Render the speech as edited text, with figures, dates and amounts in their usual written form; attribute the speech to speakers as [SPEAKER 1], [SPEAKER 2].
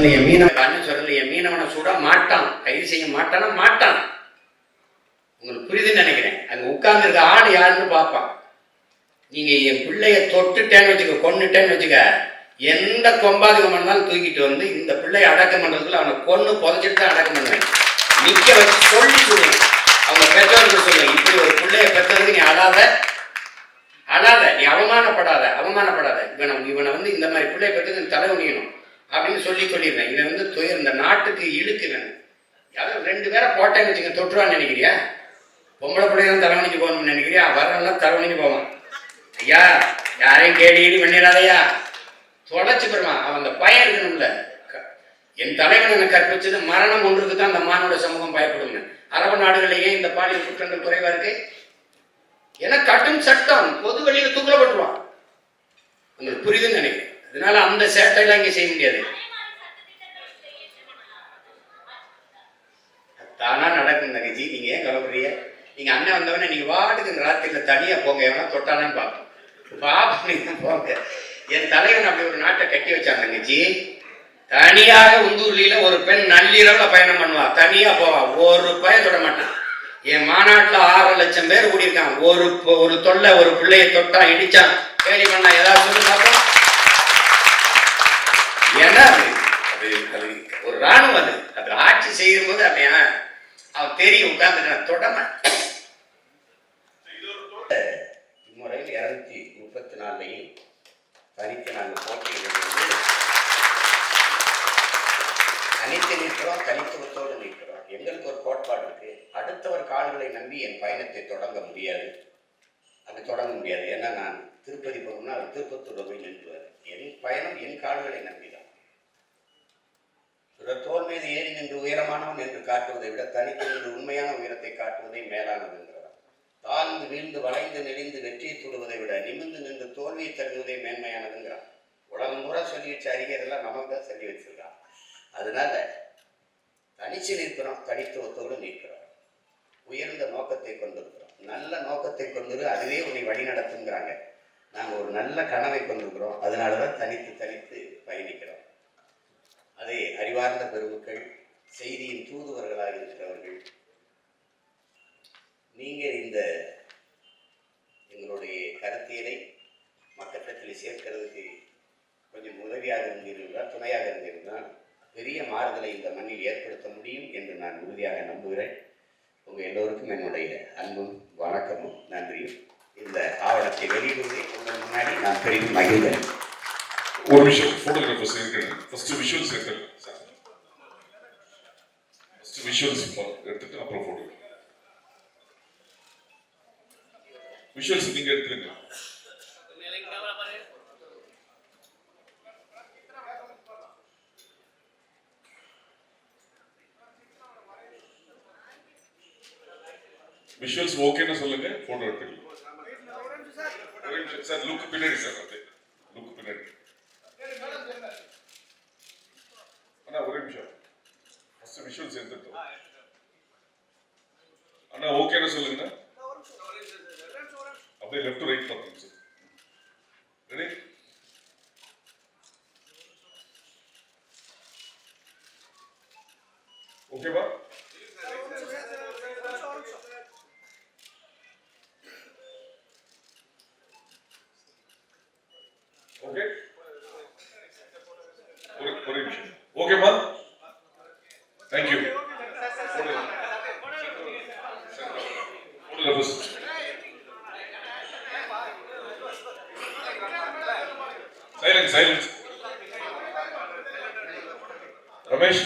[SPEAKER 1] சொல்லலையே அண்ணன் சொல்லலையே மீனவனை சுட மாட்டான், கைது செய்ய மாட்டானா மாட்டான். உங்களுக்கு புரியுதுன்னு நினைக்கிறேன். அங்க உட்கார்ந்து இருக்க ஆடு யாருன்னு பார்ப்பான். நீங்க என் பிள்ளைய தொட்டுட்டேன்னு வச்சுக்க, கொன்னுட்டேன்னு வச்சுக்க, எந்த கொம்பாதிகம் பண்ணாலும் தூக்கிட்டு வந்து இந்த பிள்ளைய அடக்கம் பண்றதுக்குள்ள அவனை கொன்னு புதைச்சிட்டு தான் அடக்கம் பண்ணுவேன். நிக்க வச்சு சொல்லி சொல்லுவேன். அவங்க பெற்றோர்கள் சொல்லுவேன், இப்படி ஒரு பிள்ளைய பெற்றதுக்கு நீ அழாத, நீ அவமானப்படாத. இவனை வந்து இந்த மாதிரி பிள்ளைய பெற்றதுக்கு தலை உணியணும் அப்படின்னு சொல்லிடுறேன். இவன் வந்து இந்த நாட்டுக்கு இழுக்குறேன். யாரும் 2 பேரை போட்டேன்னு வச்சுக்க, தொற்றுவான்னு நினைக்கிறியா? பொம்பளை பிள்ளைதான் தலைவணிக்கு போகணும்னு நினைக்கிறியா? வரலாம் தலைவணிக்கு போவான். ஐயா யாரையும் கேடி பண்ணிடாதையா, தொடச்சு பெறுவான். அவன் அந்த பயம் இருக்கணும்ல. என் தலைவன் எனக்கு கற்பிச்சது மரணம் ஒன்றுக்கு தான் அந்த மானோட சமூகம் பயப்படுங்க. அரபு நாடுகளிலேயே இந்த பாலியல் குற்றங்கள் குறைவா இருக்கு. ஏன்னா கட்டும் சட்டம், பொது வெளியில தூக்கப்பட்டுருவான். உங்களுக்கு புரியுதுன்னு நினைக்கிறேன். அதனால அந்த சேட்டையெல்லாம் இங்க செய்ய முடியாது. தானா நடக்கும் நகைச்சி. நீங்க ஏன் கவலைப்படுறீங்க? நீங்க அண்ணன் வந்தவனே நீங்க வாட்டுக்கு இந்த ராத்திரியில தனியா போங்க, எவனா தொட்டானு பார்ப்போம். பாப்பா போங்க. என் தலைவன் அப்படி ஒரு நாட்டை கட்டி வச்சாங்க தங்கச்சி. தனியாக உந்தூர்லியில ஒரு பெண் நள்ளிரவுல பயணம் பண்ணுவா, தனியா போவா, ஒரு பயம் தொட மாட்டான். என் மாநாட்டுல 6 லட்சம் பேர் கூடியிருக்கான். ஒரு தொல்லை, ஒரு பிள்ளைய தொட்டான், இடிச்சான், கேலி பண்ணா, ஏதாவது சொல்லி பார்ப்போம். ஏன்னா அது ஒரு ராணுவம். அது ஆட்சி செய்யும் போது அப்படியா அவன் தெரியும் உட்கார்ந்து தொடம. இம்முறையில் 234 தனித்து நாங்கள் போட்டியிடும்போது தனித்து நிற்கிறோம், தனித்துவத்தோடு நிற்கிறோம். எங்களுக்கு ஒரு கோட்பாடு இருக்கு. அடுத்தவர் கால்களை நம்பி என் பயணத்தை தொடங்க முடியாது. ஏன்னா நான் திருப்பதி போகணும்னா அவர் திருப்பத்தூர் போய் நின்றுவார். என் பயணம் என் கால்களை நம்பிதான். தோல் மீது ஏறி நின்று உயரமானவன் என்று காட்டுவதை விட தனித்து நின்று உண்மையான உயரத்தை காட்டுவதை மேலானது என்கிறார். தாழ்ந்து வீழ்ந்து வளைந்து நெளிந்து வெற்றியை தொடுவதை விட நிமிர்ந்து நின்று தோல்வியை தருவதை மேன்மையானதுங்கிறான். உலகம் பூரா சொல்லி வச்ச அறிஞரெல்லாம் நமக்கு தான் சொல்லி வச்சிருக்கான். அதனால தனிச்சு நிற்கிறோம், தனித்துவத்தோடு நிற்கிறோம், உயர்ந்த நோக்கத்தை கொண்டிருக்கிறோம். நல்ல நோக்கத்தை கொண்டு அதுவே உன்னை வழி நடத்துங்கிறாங்க. நாங்கள் ஒரு நல்ல கனவை கொண்டிருக்கிறோம். அதனாலதான் தனித்து பயணிக்கிறோம். அதே அறிவார்ந்த பெருமக்கள், செய்தியின் தூதுவர்களாக இருக்கிறவர்கள், நீங்கள் இந்த எங்களுடைய கருத்தியலை மக்களிடத்தில் சேர்க்கிறதுக்கு கொஞ்சம் உதவியாக இருந்திருந்தால், துணையாக இருந்திருந்தால் பெரிய மாறுதலை இந்த மண்ணில் ஏற்படுத்த முடியும் என்று நான் உறுதியாக நம்புகிறேன். உங்கள் எல்லோருக்கும் என்னுடைய அன்பும் வணக்கமும் நன்றியும். இந்த ஆவணத்தை வெளியிடுவதை உங்கள் முன்னாடி நான் பெரிதும் மகிழ்கிறேன்.
[SPEAKER 2] ஒரு விஷயம் போட்டோகிராஃபர்ஸ் இருக்கிறேன். ஃபர்ஸ்ட் விஷுவல்ஸ் எடுத்துட்டு அப்புறம் போட்டோ. விஷுவல்ஸ் நீங்க எடுத்துருங்க. விஷுவல்ஸ் ஓகேன்னு சொல்லுங்க, போட்டோ எடுத்துக்கலாம். சார் லுக் பின்னாடி, சார் லுக் பின்னாடி. அண்ணா ஒரே நிமிஷம், ஃபர்ஸ்ட் விஷுவல்ஸ் எடுத்துட்டோம். அண்ணா ஓகேன்னு சொல்லுங்க. அப்படியே லெஃப்ட் டு ரைட் பார்த்துங்க சார். ரெடி? ஓகேவா? ஓகே, ஒரு நிமிஷம். ஓகேமா? தேங்க்யூ. சைலன்ஸ். ரமேஷ்